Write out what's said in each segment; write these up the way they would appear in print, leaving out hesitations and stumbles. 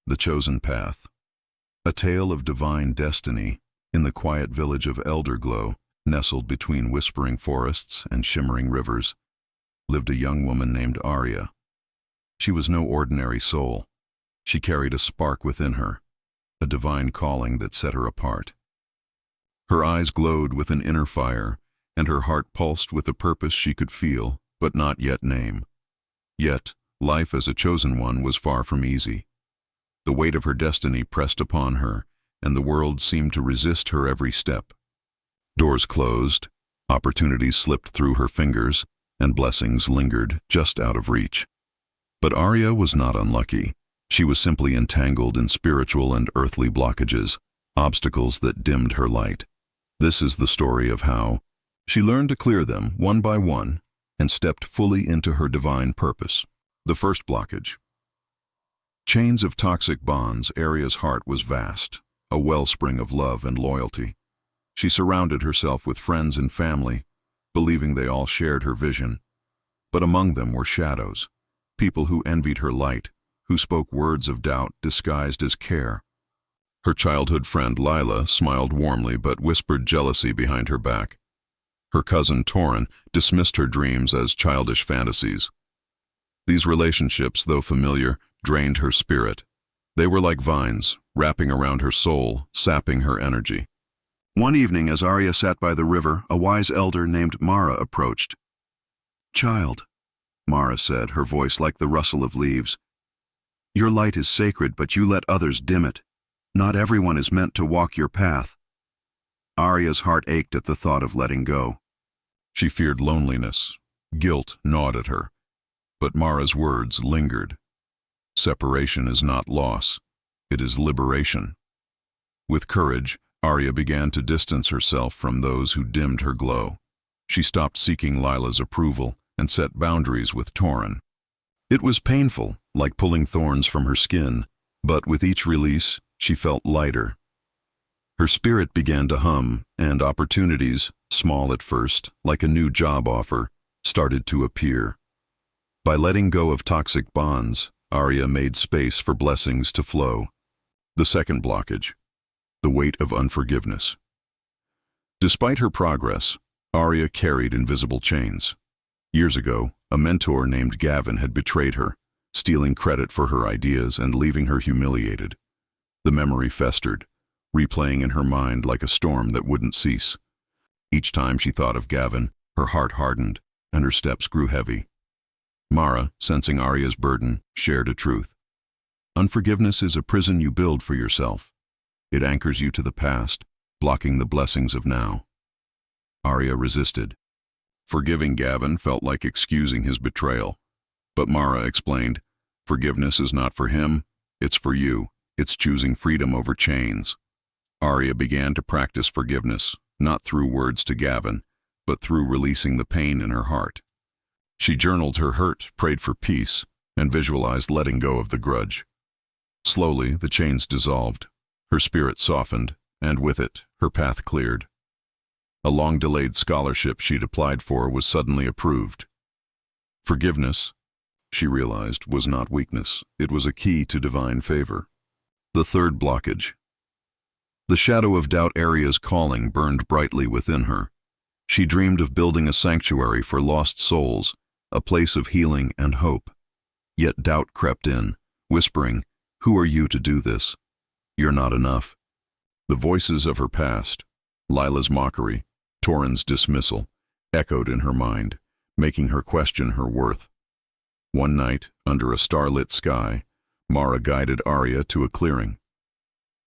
The Chosen Path. A tale of divine destiny in the quiet village of Elderglow, nestled between whispering forests and shimmering rivers, lived a young woman named Arya. She was no ordinary soul. She carried a spark within her, a divine calling that set her apart. Her eyes glowed with an inner fire, and her heart pulsed with a purpose she could feel, but not yet name. Yet, life as a chosen one was far from easy. The weight of her destiny pressed upon her, and the world seemed to resist her every step. Doors closed, opportunities slipped through her fingers, and blessings lingered just out of reach. But Arya was not unlucky. She was simply entangled in spiritual and earthly blockages, obstacles that dimmed her light. This is the story of how she learned to clear them one by one and stepped fully into her divine purpose. The first blockage. Chains of toxic bonds. Arya's heart was vast, a wellspring of love and loyalty. She surrounded herself with friends and family, believing they all shared her vision. But among them were shadows, people who envied her light, who spoke words of doubt disguised as care. Her childhood friend Lila smiled warmly but whispered jealousy behind her back. Her cousin Torin dismissed her dreams as childish fantasies. These relationships, though familiar, drained her spirit. They were like vines, wrapping around her soul, sapping her energy. One evening, as Arya sat by the river, a wise elder named Mara approached. "Child," Mara said, her voice like the rustle of leaves, "your light is sacred, but you let others dim it. Not everyone is meant to walk your path." Arya's heart ached at the thought of letting go. She feared loneliness. Guilt gnawed at her. But Mara's words lingered. Separation is not loss. It is liberation. With courage, Arya began to distance herself from those who dimmed her glow. She stopped seeking Lila's approval and set boundaries with Torin. It was painful, like pulling thorns from her skin, but with each release, she felt lighter. Her spirit began to hum, and opportunities, small at first, like a new job offer, started to appear. By letting go of toxic bonds, Arya made space for blessings to flow. The second blockage. The weight of unforgiveness. Despite her progress, Arya carried invisible chains. Years ago, a mentor named Gavin had betrayed her, stealing credit for her ideas and leaving her humiliated. The memory festered, replaying in her mind like a storm that wouldn't cease. Each time she thought of Gavin, her heart hardened, and her steps grew heavy. Mara, sensing Arya's burden, shared a truth. Unforgiveness is a prison you build for yourself. It anchors you to the past, blocking the blessings of now. Arya resisted. Forgiving Gavin felt like excusing his betrayal. But Mara explained, forgiveness is not for him, it's for you. It's choosing freedom over chains. Arya began to practice forgiveness, not through words to Gavin, but through releasing the pain in her heart. She journaled her hurt, prayed for peace, and visualized letting go of the grudge. Slowly, the chains dissolved. Her spirit softened, and with it, her path cleared. A long-delayed scholarship she'd applied for was suddenly approved. Forgiveness, she realized, was not weakness. It was a key to divine favor. The third blockage. The shadow of doubt. Arya's calling burned brightly within her. She dreamed of building a sanctuary for lost souls, a place of healing and hope. Yet doubt crept in, whispering, "Who are you to do this? You're not enough." The voices of her past, Lila's mockery, Torin's dismissal, echoed in her mind, making her question her worth. One night, under a starlit sky, Mara guided Arya to a clearing.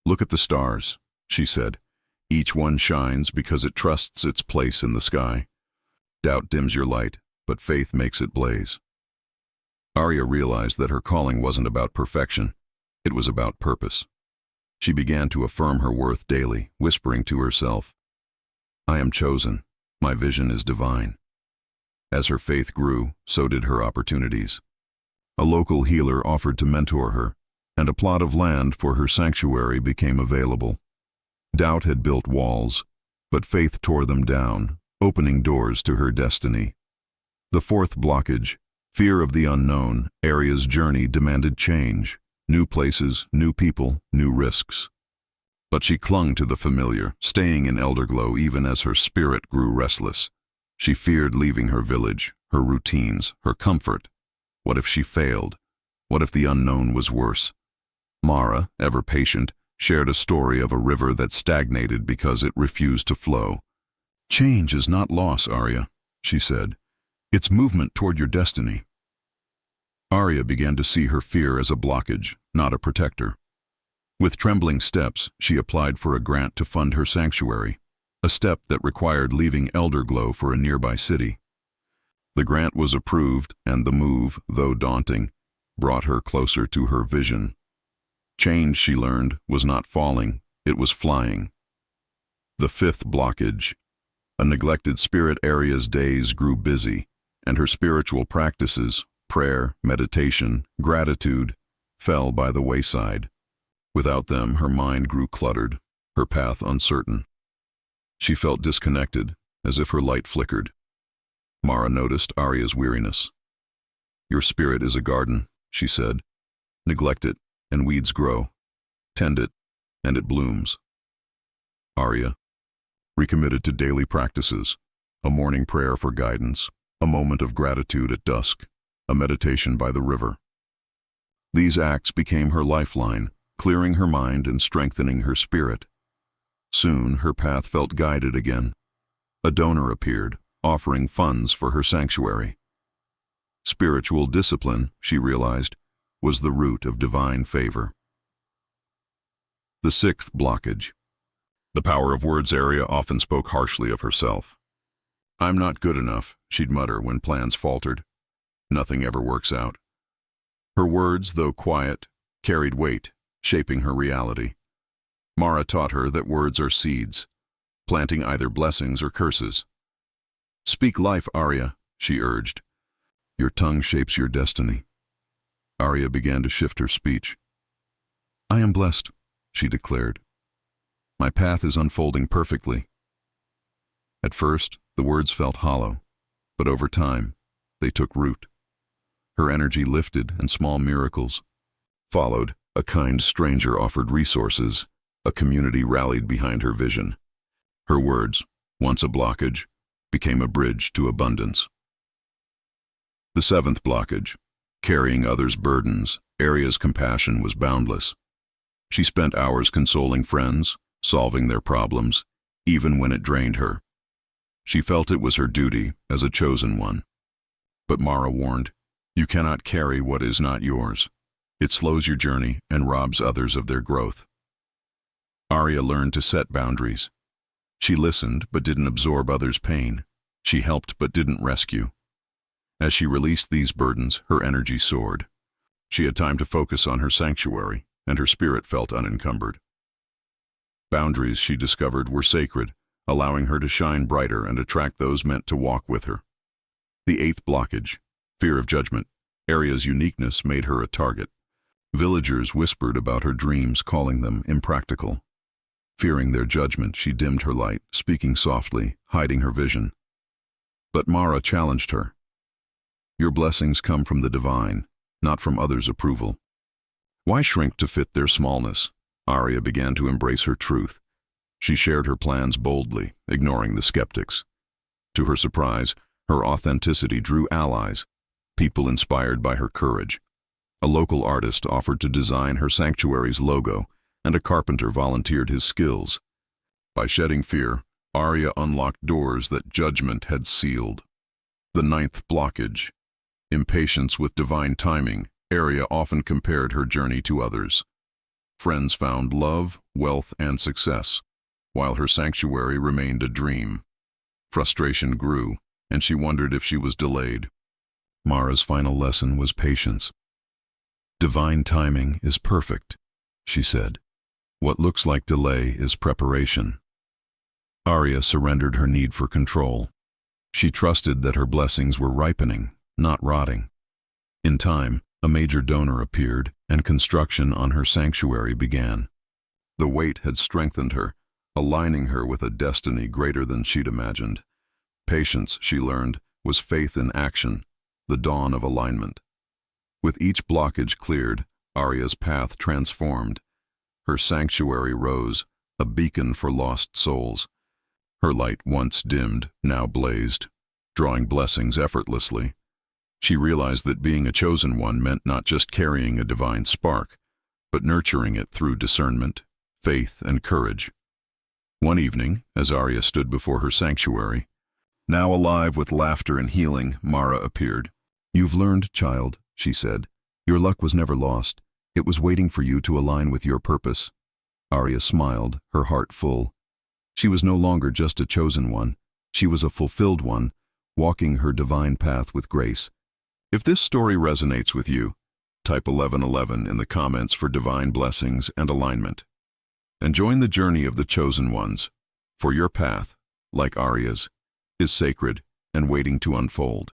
"Look at the stars," she said. "Each one shines because it trusts its place in the sky. Doubt dims your light, but faith makes it blaze." Arya realized that her calling wasn't about perfection. It was about purpose. She began to affirm her worth daily, whispering to herself, "I am chosen. My vision is divine." As her faith grew, so did her opportunities. A local healer offered to mentor her, and a plot of land for her sanctuary became available. Doubt had built walls, but faith tore them down, opening doors to her destiny. The fourth blockage, fear of the unknown. Arya's journey demanded change. New places, new people, new risks. But she clung to the familiar, staying in Elderglow even as her spirit grew restless. She feared leaving her village, her routines, her comfort. What if she failed? What if the unknown was worse? Mara, ever patient, shared a story of a river that stagnated because it refused to flow. "Change is not loss, Arya," she said. "It's movement toward your destiny." Arya began to see her fear as a blockage, not a protector. With trembling steps, she applied for a grant to fund her sanctuary, a step that required leaving Elderglow for a nearby city. The grant was approved, and the move, though daunting, brought her closer to her vision. Change, she learned, was not falling, it was flying. The fifth blockage. A neglected spirit Arya's days grew busy, and her spiritual practices, prayer, meditation, gratitude, fell by the wayside. Without them, her mind grew cluttered, her path uncertain. She felt disconnected, as if her light flickered. Mara noticed Arya's weariness. "Your spirit is a garden," she said. "Neglect it, and weeds grow. Tend it, and it blooms." Arya recommitted to daily practices, a morning prayer for guidance, a moment of gratitude at dusk, a meditation by the river. These acts became her lifeline, clearing her mind and strengthening her spirit. Soon her path felt guided again. A donor appeared, offering funds for her sanctuary. Spiritual discipline, she realized, was the root of divine favor. The sixth blockage. The power of words. Arya often spoke harshly of herself. "I'm not good enough," she'd mutter when plans faltered. "Nothing ever works out." Her words, though quiet, carried weight, shaping her reality. Mara taught her that words are seeds, planting either blessings or curses. "Speak life, Arya," she urged. "Your tongue shapes your destiny." Arya began to shift her speech. "I am blessed," she declared. "My path is unfolding perfectly." At first, the words felt hollow, but over time, they took root. Her energy lifted, and small miracles followed. A kind stranger offered resources. A community rallied behind her vision. Her words, once a blockage, became a bridge to abundance. The seventh blockage. Carrying others' burdens. Arya's compassion was boundless. She spent hours consoling friends, solving their problems, even when it drained her. She felt it was her duty as a chosen one. But Mara warned, "You cannot carry what is not yours. It slows your journey and robs others of their growth." Arya learned to set boundaries. She listened but didn't absorb others' pain. She helped but didn't rescue. As she released these burdens, her energy soared. She had time to focus on her sanctuary, and her spirit felt unencumbered. Boundaries, she discovered, were sacred, allowing her to shine brighter and attract those meant to walk with her. The eighth blockage. Fear of judgment. Arya's uniqueness made her a target. Villagers whispered about her dreams, calling them impractical. Fearing their judgment, she dimmed her light, speaking softly, hiding her vision. But Mara challenged her. "Your blessings come from the divine, not from others' approval. Why shrink to fit their smallness?" Arya began to embrace her truth. She shared her plans boldly, ignoring the skeptics. To her surprise, her authenticity drew allies, people inspired by her courage. A local artist offered to design her sanctuary's logo, and a carpenter volunteered his skills. By shedding fear, Arya unlocked doors that judgment had sealed. The ninth blockage. Impatience with divine timing. Arya often compared her journey to others. Friends found love, wealth, and success, while her sanctuary remained a dream. Frustration grew, and she wondered if she was delayed. Mara's final lesson was patience. "Divine timing is perfect," she said. "What looks like delay is preparation." Arya surrendered her need for control. She trusted that her blessings were ripening, not rotting. In time, a major donor appeared, and construction on her sanctuary began. The weight had strengthened her, aligning her with a destiny greater than she'd imagined. Patience, she learned, was faith in action, the dawn of alignment. With each blockage cleared, Arya's path transformed. Her sanctuary rose, a beacon for lost souls. Her light, once dimmed, now blazed, drawing blessings effortlessly. She realized that being a chosen one meant not just carrying a divine spark, but nurturing it through discernment, faith, and courage. One evening, as Arya stood before her sanctuary, now alive with laughter and healing, Mara appeared. "You've learned, child," she said. "Your luck was never lost. It was waiting for you to align with your purpose." Arya smiled, her heart full. She was no longer just a chosen one. She was a fulfilled one, walking her divine path with grace. If this story resonates with you, type 1111 in the comments for divine blessings and alignment. And join the journey of the chosen ones, for your path, like Arya's, is sacred and waiting to unfold.